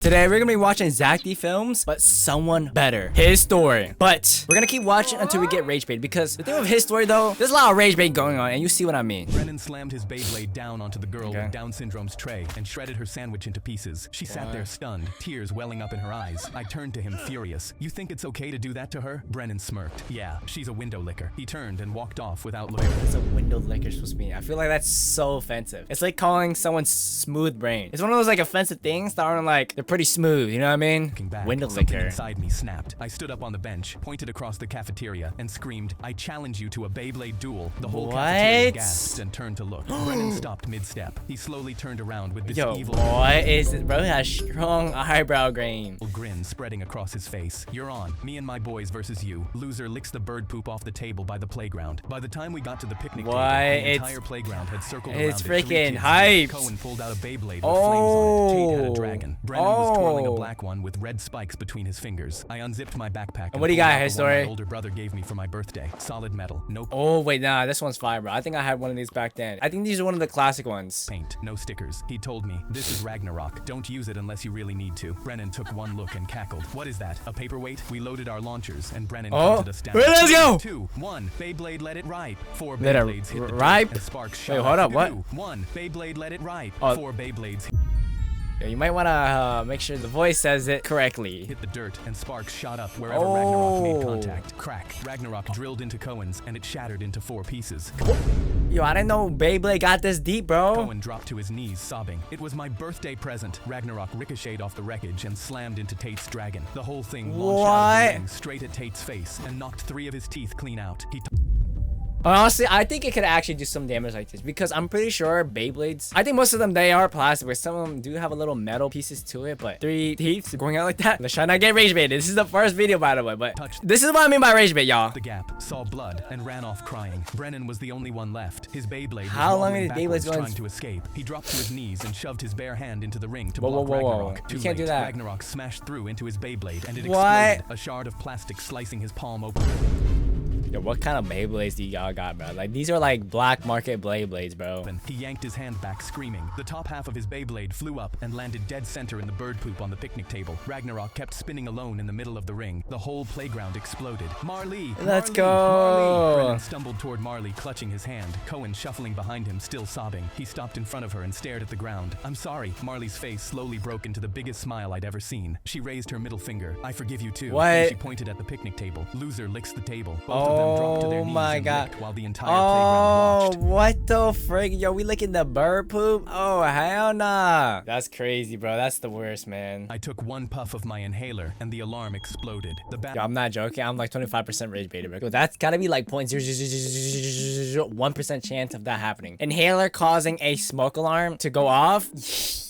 Today we're gonna be watching Zack films, but someone better. His story. But we're gonna keep watching until we get rage bait, because the thing with his story though, there's a lot of rage bait going on, and you see what I mean. Brennan slammed his Beyblade down onto the girl with Down syndrome's tray and shredded her sandwich into pieces. She sat there stunned, tears welling up in her eyes. I turned to him furious. You think it's okay to do that to her? Brennan smirked. Yeah, she's a window licker. He turned and walked off without looking. What's a window licker supposed to mean? I feel like that's so offensive. It's like calling someone smooth brain. It's one of those like offensive things that aren't like, they're pretty smooth, you know what I mean? Back, window something licker. inside me snapped. I stood up on the bench, pointed across the cafeteria, and screamed, I challenge you to a Beyblade duel. The whole cafeteria gasped and turned to look. Brennan stopped mid-step. He slowly turned around with this evil... what is it? Bro, he has strong eyebrow grain. Grin spreading across his face. You're on. Me and my boys versus you. Loser licks the bird poop off the table by the playground. By the time we got to the picnic table, the entire playground had circled around it. It's freaking hyped. Cohen pulled out a Beyblade with flames on it. Tate had a dragon. Brennan was twirling a black one with red spikes between his fingers. I unzipped my backpack. And what do you got, his story? My older brother gave me for my birthday. Solid metal. No. Oh wait, nah, this one's fire, bro. I think I had one of these back then. I think these are one of the classic ones. Paint, no stickers. He told me, this is Ragnarok. Don't use it unless you really need to. Brennan took one look and cackled. What is that? A paperweight? We loaded our launchers and Brennan counted us down. Wait, let's go! 2, 1. Beyblade let it ripe. 4 Let it Beyblades hit the ripe? And sparks shot. Wait, hold up, what? 1. Beyblade let it ripe. 4 Beyblades. Yeah, you might want to make sure the voice says it correctly. Hit the dirt and sparks shot up wherever Ragnarok made contact. Crack. Ragnarok drilled into Cohen's and it shattered into 4 pieces. Yo, I didn't know Beyblade got this deep, bro. Cohen dropped to his knees, sobbing. It was my birthday present. Ragnarok ricocheted off the wreckage and slammed into Tate's dragon. The whole thing launched out of the ring straight at Tate's face and knocked 3 of his teeth clean out. Honestly, I think it could actually do some damage like this, because I'm pretty sure Beyblades, I think most of them, they are plastic, but some of them do have a little metal pieces to it. But 3 teeth going out like that, let's try not get rage baited. This is the first video, by the way, but this is what I mean by rage bait, y'all. The gap, saw blood, and ran off crying. Brennan was the only one left. His Beyblade How long are the Beyblades going trying to escape? He dropped to his knees and shoved his bare hand into the ring to block Ragnarok. You can't do that. Ragnarok smashed through into his Beyblade and it exploded, a shard of plastic slicing his palm open. Yo, what kind of Beyblades do y'all got, bro? Like, these are like black market Beyblades, bro. He yanked his hand back, screaming. The top half of his Beyblade flew up and landed dead center in the bird poop on the picnic table. Ragnarok kept spinning alone in the middle of the ring. The whole playground exploded. Marley! Let's go! Marley! Brennan stumbled toward Marley, clutching his hand. Cohen shuffling behind him, still sobbing. He stopped in front of her and stared at the ground. I'm sorry. Marley's face slowly broke into the biggest smile I'd ever seen. She raised her middle finger. I forgive you too. What? And she pointed at the picnic table. Loser licks the table. Both of them dropped to their knees. My God. While the entire playground watched. What the frick? Yo, we licking the bird poop? Oh, hell nah. That's crazy, bro. That's the worst, man. I took one puff of my inhaler and the alarm exploded. Yo, I'm not joking. I'm like 25% rage baited, bro. Yo, that's gotta be like 0.001% chance of that happening. Inhaler causing a smoke alarm to go off?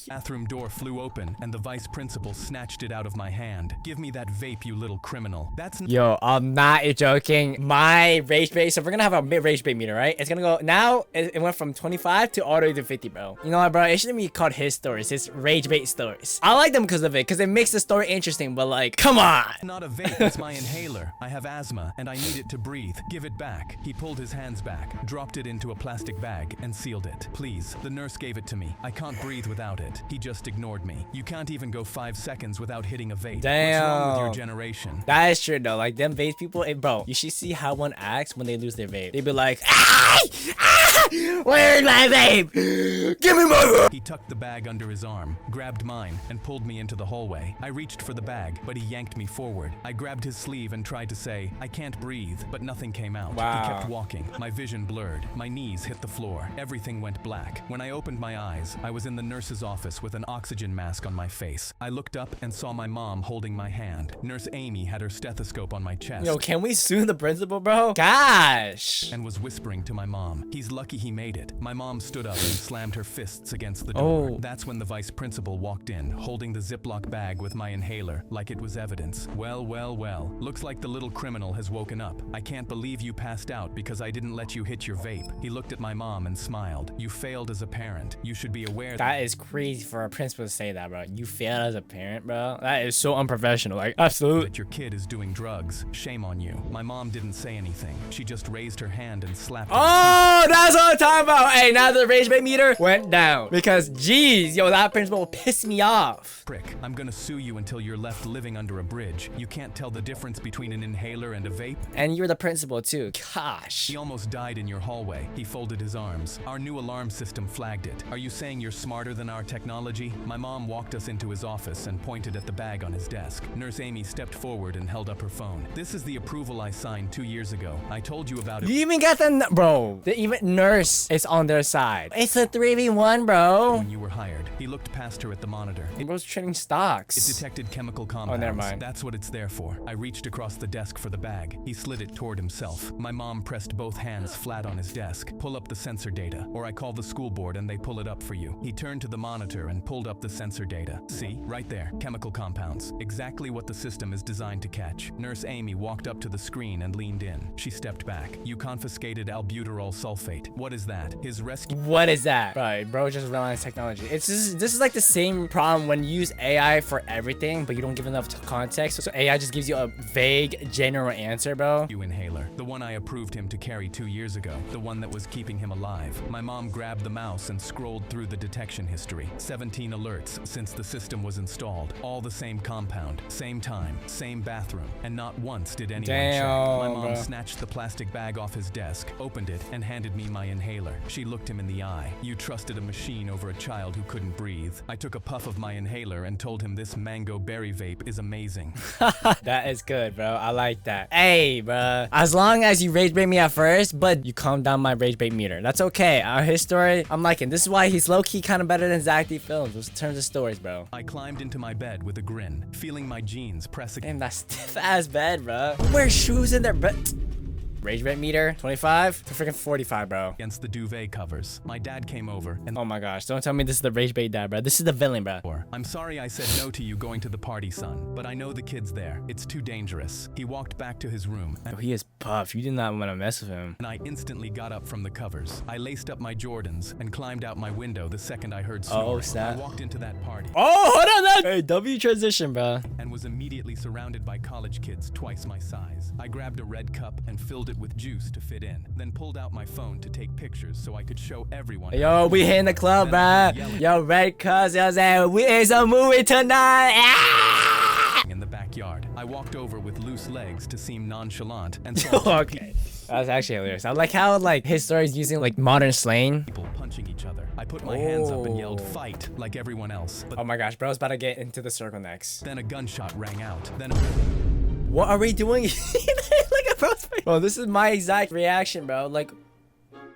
Bathroom door flew open and the vice principal snatched it out of my hand. Give me that vape, you little criminal. That's Yo, I'm not joking. My rage bait, so we're gonna have a rage bait meter, right? It's gonna go now. It went from 25 to all the way to 50, bro. You know what, bro? It shouldn't be called his stories. It's rage bait stories. I like them because of it, because it makes the story interesting. But like, come on. Not a vape. It's my inhaler. I have asthma and I need it to breathe. Give it back. He pulled his hands back, dropped it into a plastic bag, and sealed it. Please. The nurse gave it to me. I can't breathe without it. He just ignored me. You can't even go 5 seconds without hitting a vape. Damn. What's wrong with your generation? That is true though. Like them vape people, bro. You should see how one acts when they lose their vape. They be like, ah, where's my vape? Give me my vape. He tucked the bag under his arm, grabbed mine, and pulled me into the hallway. I reached for the bag, but he yanked me forward. I grabbed his sleeve and tried to say, I can't breathe, but nothing came out. Wow. He kept walking. My vision blurred. My knees hit the floor. Everything went black. When I opened my eyes, I was in the nurse's office with an oxygen mask on my face. I looked up and saw my mom holding my hand. Nurse Amy had her stethoscope on my chest. Yo, can we sue the principal, bro? Gosh. And was whispering to my mom. He's lucky he made it. My mom stood up and slammed her fists against the door. That's when the vice principal walked in, holding the Ziploc bag with my inhaler, like it was evidence. Well, well, well. Looks like the little criminal has woken up. I can't believe you passed out because I didn't let you hit your vape. He looked at my mom and smiled. You failed as a parent. You should be aware that is crazy for a principal to say that, bro. You failed as a parent, bro. That is so unprofessional. Like, absolutely. That your kid is doing drugs. Shame on you. My mom didn't say anything. She just raised her hand and slapped Oh, that's what I'm talking about. Hey, now the rage bait meter went down. Because, geez, yo, that principal pissed me off. Prick, I'm gonna sue you until you're left living under a bridge. You can't tell the difference between an inhaler and a vape? And you're the principal, too. Gosh. He almost died in your hallway. He folded his arms. Our new alarm system flagged it. Are you saying you're smarter than our technology? My mom walked us into his office and pointed at the bag on his desk. Nurse Amy stepped forward and held up her phone. This is the approval I signed 2 years ago. I told you about it. You even got the bro. The even nurse is on their side. It's a 3v1, bro. When you were hired. He looked past her at the monitor. He was trading stocks. It detected chemical compounds. Oh, never mind. That's what it's there for. I reached across the desk for the bag. He slid it toward himself. My mom pressed both hands flat on his desk. Pull up the sensor data, or I call the school board and they pull it up for you. He turned to the monitor and pulled up the sensor data. See? Right there. Chemical compounds. Exactly what the system is designed to catch. Nurse Amy walked up to the screen and leaned in. She stepped back. You confiscated albuterol sulfate. What is that? His rescue... What is that? Bro just realized technology. This is like the same problem when you use AI for everything, but you don't give enough context. So AI just gives you a vague, general answer, bro. Inhaler. The one I approved him to carry 2 years ago. The one that was keeping him alive. My mom grabbed the mouse and scrolled through the detection history. 17 alerts since the system was installed. All the same compound, same time, same bathroom, and not once did anyone check. My mom snatched the plastic bag off his desk, opened it, and handed me my inhaler. She looked him in the eye. You trusted a machine over a child who couldn't breathe. I took a puff of my inhaler and told him this mango berry vape is amazing. That is good, bro. I like that. Hey, bro. As long as you rage bait me at first, but you calm down my rage bait meter. That's okay. His story, I'm liking. This is why he's low-key kind of better than Zack D Films in terms of stories, bro. I climbed into my bed with a grin, feeling my jeans press against. Damn, that stiff-ass bed, bro. Who wears shoes in their bed? Rage bait meter 25 to freaking 45, bro. Against the duvet covers. My dad came over and oh my gosh, don't tell me this is the rage bait dad, bro. This is the villain, bro. I'm sorry I said no to you going to the party, son, but I know the kid's there. It's too dangerous. He walked back to his room. Oh, he is puff. You did not want to mess with him. And I instantly got up from the covers. I laced up my Jordans and climbed out my window the second I heard snoring. Oh, snap. I walked into that party. Oh, hold on, that. Hey, W transition, bro. And was immediately surrounded by college kids twice my size. I grabbed a red cup and filled it with juice to fit in, then pulled out my phone to take pictures so I could show everyone. Yo, we hitting the club, bruh. Yo, red cuz, yo, it's a movie tonight. In the backyard, I walked over with loose legs to seem nonchalant and okay. That's actually hilarious. I like how his story is using modern slang. People punching each other. I put my hands up and yelled fight like everyone else. But oh my gosh, bro's about to get into the circle next. Then a gunshot rang out. Then what are we doing? Look at bro's face. Bro, this is my exact reaction, bro.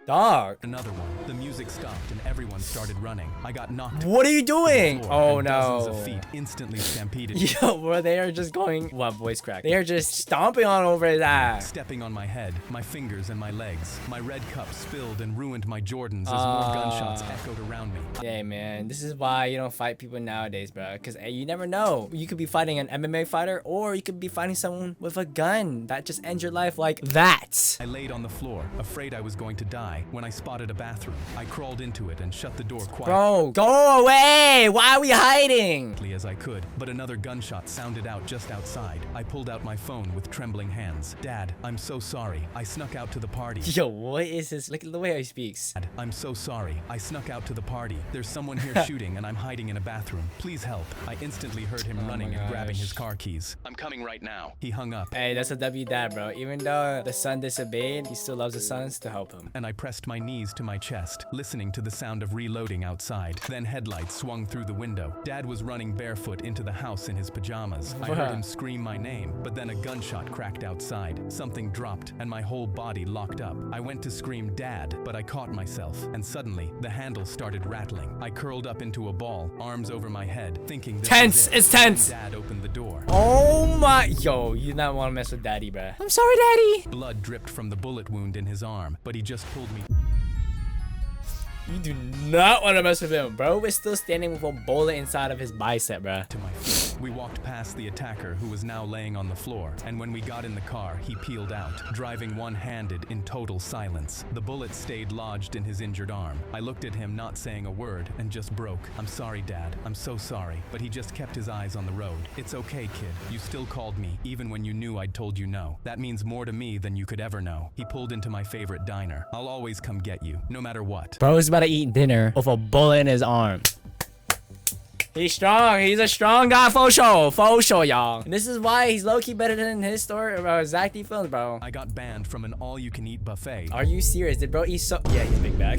Dog. Another one. The music stopped and everyone started running. I got knocked. What are you doing? Oh no. Dozens of feet instantly stampeded. Yo, bro, they are just going. What voice crack? They are just stomping on over his ass. Stepping on my head, my fingers and my legs. My red cup spilled and ruined my Jordans as more gunshots echoed around me. Yeah, man. This is why you don't fight people nowadays, bro. Because you never know. You could be fighting an MMA fighter, or you could be fighting someone with a gun that just ends your life like that. I laid on the floor, afraid I was going to die. When I spotted a bathroom, I crawled into it and shut the door quietly. Bro, go away! Why are we hiding? As I could, but another gunshot sounded out just outside. I pulled out my phone with trembling hands. Dad, I'm so sorry. I snuck out to the party. Yo, what is this? Look at the way he speaks. Dad, I'm so sorry. I snuck out to the party. There's someone here shooting and I'm hiding in a bathroom. Please help. I instantly heard him running and grabbing his car keys. I'm coming right now. He hung up. Hey, that's a W dad, bro. Even though the son disobeyed, he still loves his sons to help him. And I pressed my knees to my chest, listening to the sound of reloading outside. Then headlights swung through the window. Dad was running barefoot into the house in his pajamas. I heard him scream my name, but then a gunshot cracked outside. Something dropped, and my whole body locked up. I went to scream Dad, but I caught myself, and suddenly, the handle started rattling. I curled up into a ball, arms over my head, thinking this tense! It's tense! Dad opened the door. Oh my... Yo, you not want to mess with Daddy, bruh. I'm sorry, Daddy! Blood dripped from the bullet wound in his arm, but he just pulled me... You do not want to mess with him. Bro is still standing with a bullet inside of his bicep, bro. To my feet. We walked past the attacker who was now laying on the floor, and when we got in the car, he peeled out, driving one-handed in total silence. The bullet stayed lodged in his injured arm. I looked at him, not saying a word, and just broke. I'm sorry, Dad. I'm so sorry. But he just kept his eyes on the road. It's okay, kid. You still called me, even when you knew I'd told you no. That means more to me than you could ever know. He pulled into my favorite diner. I'll always come get you, no matter what. Bro is about to eat dinner with a bullet in his arm. He's strong. He's a strong guy for sure, y'all. And this is why he's low-key better than his story about Zack D films, bro. I got banned from an all-you-can-eat buffet. Are you serious? Did bro eat so? Yeah, he's big bag.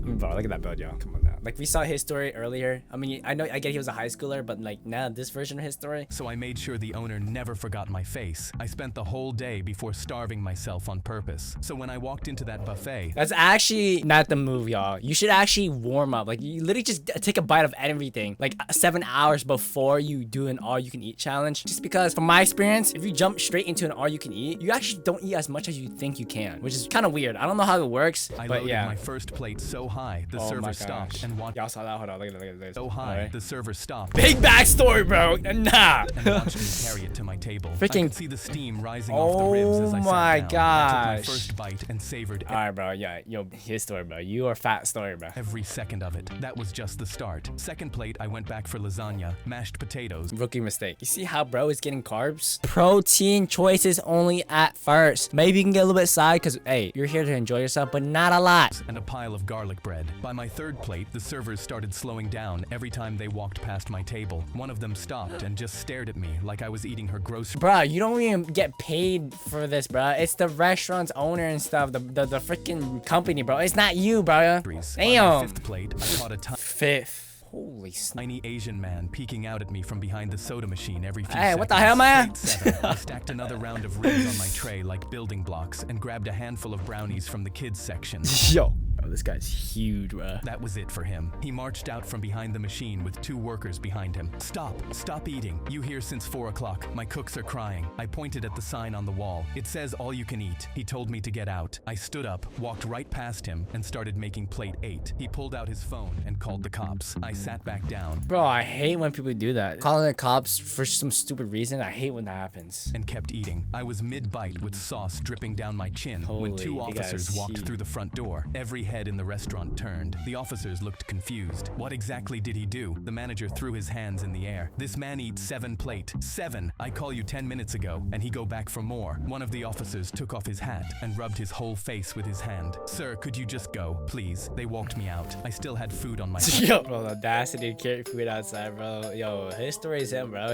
Bro, look at that build, y'all. Come on now. Like we saw his story earlier. I mean, I get he was a high schooler, but like now this version of his story. So I made sure the owner never forgot my face. I spent the whole day before starving myself on purpose. So when I walked into that buffet, that's actually not the move, y'all. You should actually warm up. Like you literally just take a bite of everything. Like 7 hours before you do an all-you-can-eat challenge. Just because from my experience, if you jump straight into an all-you-can-eat, you actually don't eat as much as you think you can, which is kind of weird. I don't know how it works, I but loaded yeah. my first plate so high, the server stopped and watched. Y'all saw that? Hold on, look at this. So high, Right. the server stopped. Big backstory, bro. Nah. And watched me carry it to my table. Freaking. I could see the steam rising off the ribs as I sat my down. gosh. I took my first bite and savored All right, bro. Yeah, yo, his story, bro. You are fat story, bro. every second of it. That was just the start. Second plate, I went back for lasagna, mashed potatoes. Rookie mistake. You see how bro is getting carbs? Protein choices only at first. Maybe you can get a little bit side because, hey, you're here to enjoy yourself, but not a lot. And a pile of garlic bread. By my third plate, the servers started slowing down every time they walked past my table. One of them stopped and just stared at me like I was eating her groceries. Bro, you don't even get paid for this, bro. It's the restaurant's owner and stuff, the freaking company, bro. It's not you, bro. By my Damn. fifth plate, I caught a Fifth. Holy snap. tiny Asian man peeking out at me from behind the soda machine every few Hey, seconds. what the hell, man? Plate 7, I stacked another round of ribs on my tray like building blocks and grabbed a handful of brownies from the kids section. Yo. Bro, this guy's huge, bro. That was it for him. He marched out from behind the machine with 2 workers behind him. Stop eating. You here since 4 o'clock. My cooks are crying. I pointed at the sign on the wall. It says all you can eat. He told me to get out. I stood up, walked right past him, and started making plate 8. He pulled out his phone and called the cops. I sat back down. Bro, I hate when people do that. Calling the cops for some stupid reason. I hate when that happens. And kept eating. I was mid-bite with sauce dripping down my chin when 2 officers walked through the front door. Every head in the restaurant turned. The officers looked confused. What exactly did he do? The manager threw his hands in the air. This man eats 7 plate. 7! I call you 10 minutes ago, and he go back for more. One of the officers took off his hat and rubbed his whole face with his hand. Sir, could you just go, please? They walked me out. I still had food on my Yo, bro, the audacity to carry food outside, bro. Yo, his story is him, bro.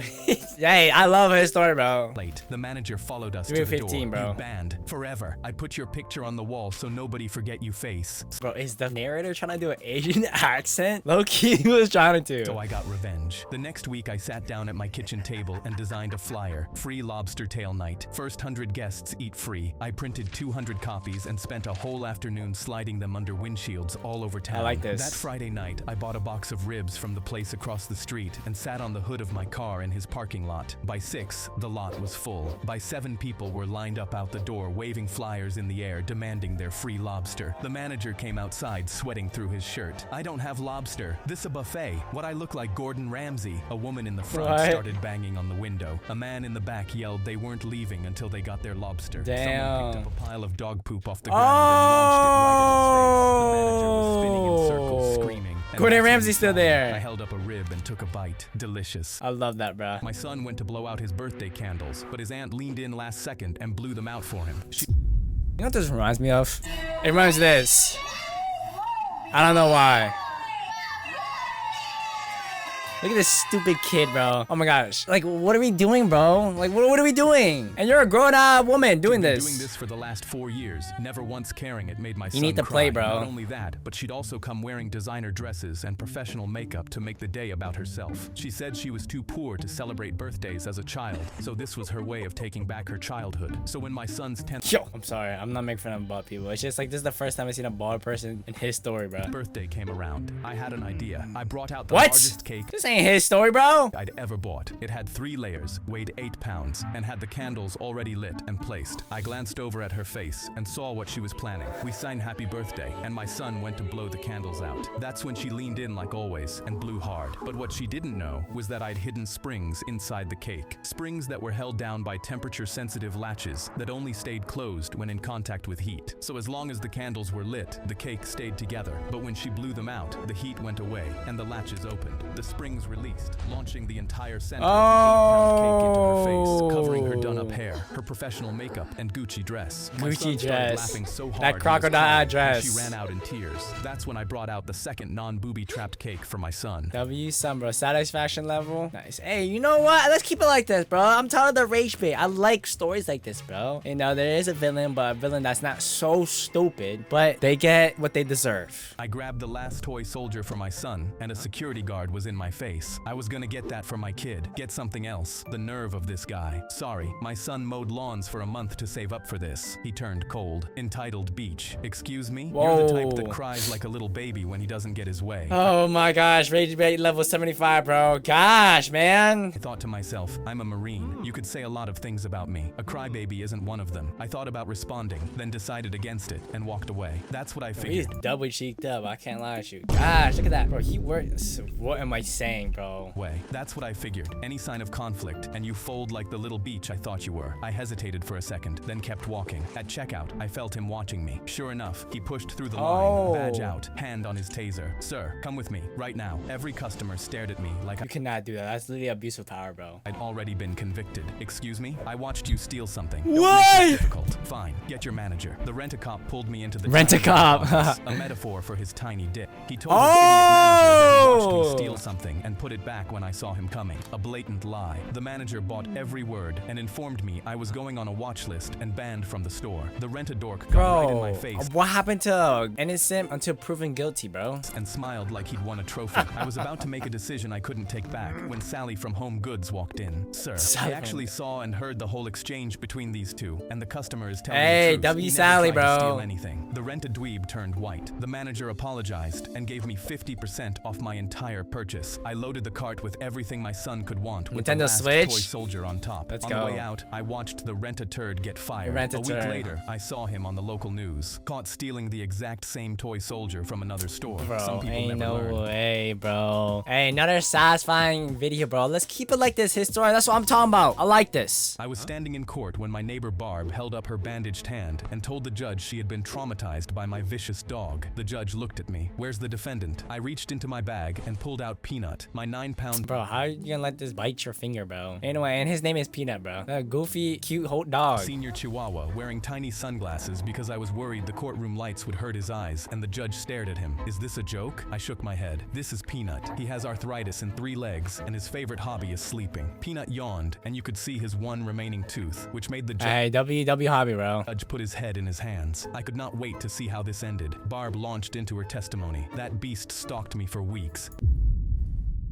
Hey, I love his story, bro. plate. The manager followed us to the 3:15, door. bro. You banned forever. I put your picture on the wall so nobody forget you face. Bro, is the narrator trying to do an Asian accent? Low-key, he was trying to. So I got revenge. The next week, I sat down at my kitchen table and designed a flyer. Free lobster tail night. First 100 guests eat free. I printed 200 copies and spent a whole afternoon sliding them under windshields all over town. I like this. That Friday night, I bought a box of ribs from the place across the street and sat on the hood of my car in his parking lot. By 6, the lot was full. By 7, people were lined up out the door, waving flyers in the air, demanding their free lobster. The manager came outside, sweating through his shirt. I don't have lobster. This a buffet. What I look like Gordon Ramsay. A woman in the front started banging on the window. A man in the back yelled they weren't leaving until they got their lobster. Someone picked up a pile of dog poop off the ground and launched it right at his face. The manager was spinning in circles, screaming. Gordon Ramsay's still there. I held up a rib and took a bite. Delicious. I love that, bro. My son went to blow out his birthday candles, but his aunt leaned in last second and blew them out for him. You know what this reminds me of? It reminds me of this. I don't know why. Look at this stupid kid, bro. Oh my gosh. Like, what are we doing, bro? Like, what are we doing? And you're a grown-up woman doing this. Doing this for the last 4 years, never once caring it made my son You need to cry. play, bro. Not only that, but she'd also come wearing designer dresses and professional makeup to make the day about herself. She said she was too poor to celebrate birthdays as a child, so this was her way of taking back her childhood. So when my son's 10th Yo, I'm sorry. I'm not making fun of bald people. It's just like, this is the first time I've seen a bald person in his story, bro. birthday came around, I had an idea. I brought out the What? largest cake. This ain't ain't his story, bro. I'd ever bought. It had 3 layers, weighed 8 pounds, and had the candles already lit and placed. I glanced over at her face and saw what she was planning. We sang happy birthday, and my son went to blow the candles out. That's when she leaned in like always and blew hard. But what she didn't know was that I'd hidden springs inside the cake. Springs that were held down by temperature-sensitive latches that only stayed closed when in contact with heat. So as long as the candles were lit, the cake stayed together. But when she blew them out, the heat went away and the latches opened. The springs released, launching the entire center of the 8-pound cake into her face, covering her done-up hair, her professional makeup, and Gucci dress. My son started laughing so hard that crocodile dress. She ran out in tears. That's when I brought out the second non-booby-trapped cake for my son. W some, bro. Satisfaction level. Nice. Hey, you know what? Let's keep it like this, bro. I'm tired of the rage bait. I like stories like this, bro. You know, there is a villain, but a villain that's not so stupid, but they get what they deserve. I grabbed the last toy soldier for my son, and a security guard was in my face. I was gonna get that for my kid. Get something else. The nerve of this guy. Sorry, my son mowed lawns for a month to save up for this. He turned cold. Entitled Beach. Excuse me? Whoa. You're the type that cries like a little baby when he doesn't get his way. Oh my gosh, rage bait level 75, bro. Gosh, man. I thought to myself, I'm a Marine. You could say a lot of things about me. A crybaby isn't one of them. I thought about responding, then decided against it and walked away. That's what I figured. He's double cheeked up. I can't lie to you. Gosh, look at that, bro. He works. What am I saying, bro? That's what I figured. Any sign of conflict, and you fold like the little beach I thought you were. I hesitated for a second, then kept walking. At checkout, I felt him watching me. Sure enough, he pushed through the line, badge out, hand on his taser. Sir, come with me, right now. Every customer stared at me like You cannot do that. That's literally abusive power, bro. I'd already been convicted. Excuse me? I watched you steal something. What? Don't make it difficult. Fine. Get your manager. The rent-a-cop pulled me into the Rent-a-cop. office, a metaphor for his tiny dick. He told his idiot manager that he watched me steal something and put it back when I saw him coming. A blatant lie. The manager bought every word and informed me I was going on a watch list and banned from the store. The rent-a-dork got right in my face. What happened to innocent until proven guilty, bro? And smiled like he'd won a trophy. I was about to make a decision I couldn't take back when Sally from Home Goods walked in. Sir, I actually saw and heard the whole exchange between these two, and the customer is telling the truth. W He Sally, never tried to bro. steal anything. The rent-a-dweeb turned white. The manager apologized and gave me 50% off my entire purchase. I loaded the cart with everything my son could want with Nintendo the last Switch? toy soldier on top. Let's on go. the way out, I watched the rent-a-turd get fired. A week Rent-a-turd. later, I saw him on the local news, caught stealing the exact same toy soldier from another store. Some Bro, people ain't never no learn. way, bro. Hey, another satisfying video, bro. Let's keep it like this, his story. That's what I'm talking about. I like this. I was standing in court when my neighbor Barb held up her bandaged hand and told the judge she had been traumatized by my vicious dog. The judge looked at me. Where's the defendant? I reached into my bag and pulled out Peanut, my 9-pound... Bro, how are you gonna let this bite your finger, bro? Anyway, and his name is Peanut, bro. A goofy, cute, hot dog. senior chihuahua wearing tiny sunglasses because I was worried the courtroom lights would hurt his eyes, and the judge stared at him. Is this a joke? I shook my head. This is Peanut. He has arthritis in 3 legs, and his favorite hobby is sleeping. Peanut yawned, and you could see his one remaining tooth, which made the judge... Hey, W hobby, bro. Judge put his head in his hands. I could not wait to see how this ended. Barb launched into her testimony. That beast stalked me for weeks.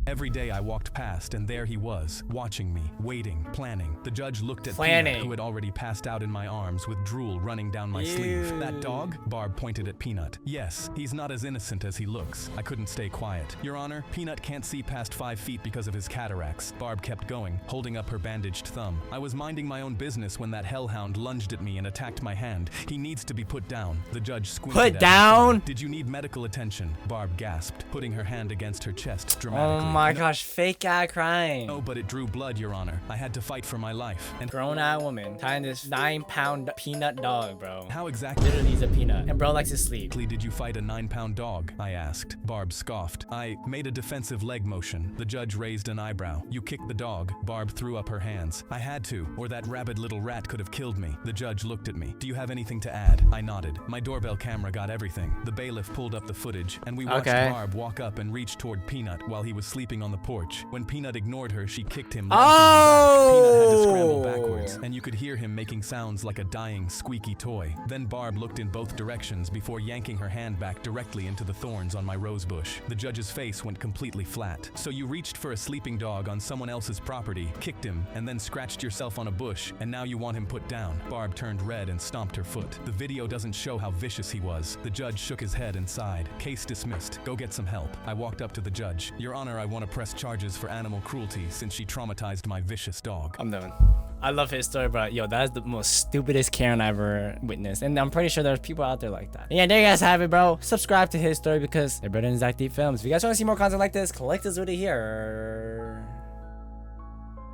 Every day I walked past, and there he was, watching me, waiting, planning. The judge looked at Peanut, who had already passed out in my arms with drool running down my sleeve. That dog? Barb pointed at Peanut. Yes, he's not as innocent as he looks. I couldn't stay quiet. Your Honor, Peanut can't see past 5 feet because of his cataracts. Barb kept going, holding up her bandaged thumb. I was minding my own business when that hellhound lunged at me and attacked my hand. He needs to be put down. The judge squinted. Put down? Did you need medical attention? Barb gasped, putting her hand against her chest dramatically. Oh my gosh, fake guy crying. Oh, but it drew blood, Your Honor. I had to fight for my life. And grown-ass woman tying this 9-pound peanut dog, bro. How exactly? Literally, he's a peanut. And bro likes to sleep. Did you fight a 9-pound dog? I asked. Barb scoffed. I made a defensive leg motion. The judge raised an eyebrow. You kicked the dog. Barb threw up her hands. I had to, or that rabid little rat could have killed me. The judge looked at me. Do you have anything to add? I nodded. My doorbell camera got everything. The bailiff pulled up the footage, and we watched Barb walk up and reach toward Peanut while he was sleeping on the porch. When Peanut ignored her, she kicked him. Peanut had to scramble backwards, and you could hear him making sounds like a dying, squeaky toy. Then Barb looked in both directions before yanking her hand back directly into the thorns on my rose bush. The judge's face went completely flat. So you reached for a sleeping dog on someone else's property, kicked him, and then scratched yourself on a bush, and now you want him put down. Barb turned red and stomped her foot. The video doesn't show how vicious he was. The judge shook his head and sighed. Case dismissed. Go get some help. I walked up to the judge. Your Honor, I want to press charges for animal cruelty since she traumatized my vicious dog. I'm done. I love his story, but yo, that is the most stupidest Karen I've ever witnessed. And I'm pretty sure there's people out there like that. And yeah, there you guys have it, bro. Subscribe to his story because they're better than Zack Films. If you guys want to see more content like this, click this video here.